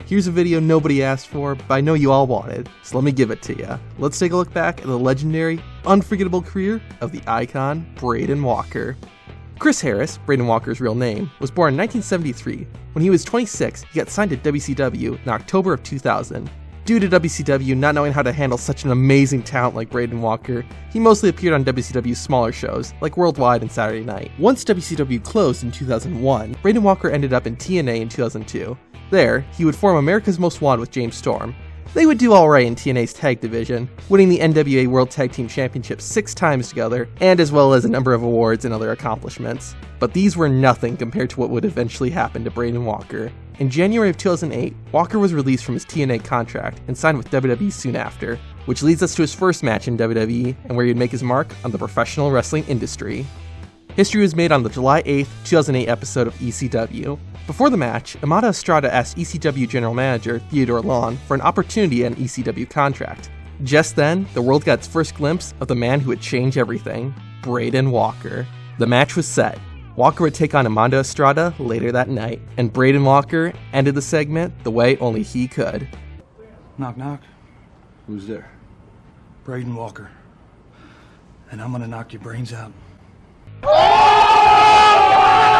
Here's a video nobody asked for, but I know you all wanted, so let me give it to you. Let's take a look back at the legendary, unforgettable career of the icon, Braden Walker. Chris Harris, Braden Walker's real name, was born in 1973. When he was 26, he got signed to WCW in October of 2000. Due to WCW not knowing how to handle such an amazing talent like Braden Walker, he mostly appeared on WCW's smaller shows, like Worldwide and Saturday Night. Once WCW closed in 2001, Braden Walker ended up in TNA in 2002. There, he would form America's Most Wanted with James Storm. They would do alright in TNA's tag division, winning the NWA World Tag Team Championship 6 times together, and as well as a number of awards and other accomplishments. But these were nothing compared to what would eventually happen to Braden Walker. In January of 2008, Walker was released from his TNA contract and signed with WWE soon after, which leads us to his first match in WWE and where he'd make his mark on the professional wrestling industry. History was made on the July 8th, 2008 episode of ECW. Before the match, Amada Estrada asked ECW General Manager Theodore Long for an opportunity on an ECW contract. Just then, the world got its first glimpse of the man who would change everything, Braden Walker. The match was set. Walker would take on Amanda Estrada later that night, and Braden Walker ended the segment the way only he could. Knock, knock. Who's there? Braden Walker. And I'm gonna knock your brains out.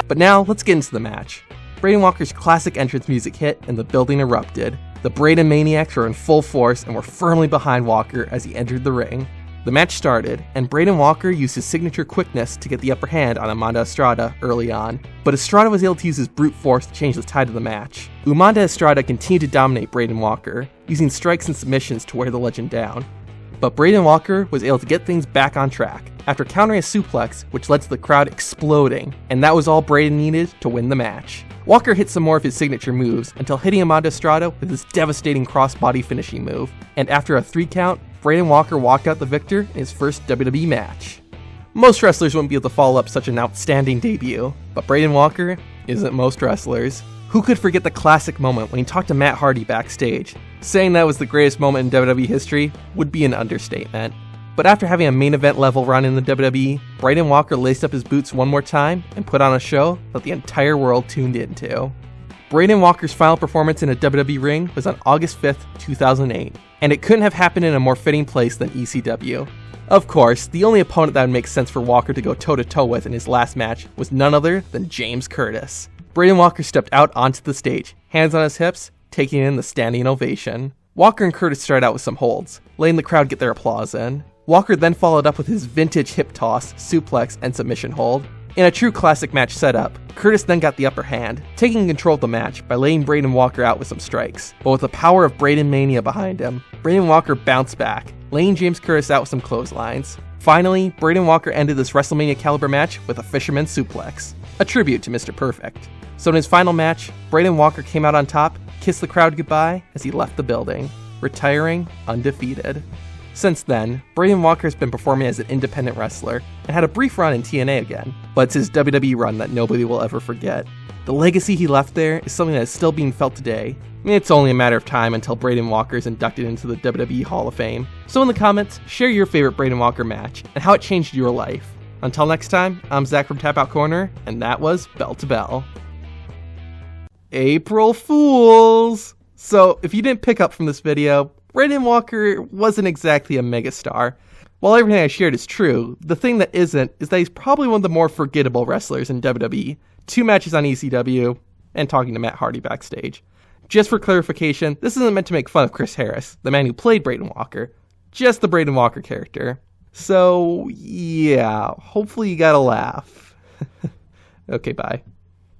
But now, let's get into the match. Braden Walker's classic entrance music hit and the building erupted. The Braden Maniacs were in full force and were firmly behind Walker as he entered the ring. The match started, and Braden Walker used his signature quickness to get the upper hand on Amanda Estrada early on, but Estrada was able to use his brute force to change the tide of the match. Amanda Estrada continued to dominate Braden Walker, using strikes and submissions to wear the legend down. But Braden Walker was able to get things back on track, after countering a suplex which led to the crowd exploding, and that was all Braden needed to win the match. Walker hit some more of his signature moves until hitting Amanda Estrada with his devastating crossbody finishing move, and after a 3 count, Braden Walker walked out the victor in his first WWE match. Most wrestlers wouldn't be able to follow up such an outstanding debut, but Braden Walker isn't most wrestlers. Who could forget the classic moment when he talked to Matt Hardy backstage? Saying that was the greatest moment in WWE history would be an understatement. But after having a main event level run in the WWE, Braden Walker laced up his boots one more time and put on a show that the entire world tuned into. Braden Walker's final performance in a WWE ring was on August 5th, 2008, and it couldn't have happened in a more fitting place than ECW. Of course, the only opponent that would make sense for Walker to go toe-to-toe with in his last match was none other than James Curtis. Braden Walker stepped out onto the stage, hands on his hips, taking in the standing ovation. Walker and Curtis started out with some holds, letting the crowd get their applause in. Walker then followed up with his vintage hip toss, suplex, and submission hold. In a true classic match setup, Curtis then got the upper hand, taking control of the match by laying Braden Walker out with some strikes. But with the power of Braden Mania behind him, Braden Walker bounced back, laying James Curtis out with some clotheslines. Finally, Braden Walker ended this WrestleMania caliber match with a fisherman suplex, a tribute to Mr. Perfect. So in his final match, Braden Walker came out on top, kissed the crowd goodbye as he left the building, retiring undefeated. Since then, Braden Walker has been performing as an independent wrestler and had a brief run in TNA again, but it's his WWE run that nobody will ever forget. The legacy he left there is something that is still being felt today. It's only a matter of time until Braden Walker is inducted into the WWE Hall of Fame. So in the comments, share your favorite Braden Walker match and how it changed your life. Until next time, I'm Zach from Tap Out Corner, and that was Bell to Bell. April Fools! So, if you didn't pick up from this video, Braden Walker wasn't exactly a megastar. While everything I shared is true, the thing that isn't is that he's probably one of the more forgettable wrestlers in WWE. 2 matches on ECW, and talking to Matt Hardy backstage. Just for clarification, this isn't meant to make fun of Chris Harris, the man who played Braden Walker. Just the Braden Walker character. So, yeah, hopefully you got a laugh. Okay, bye.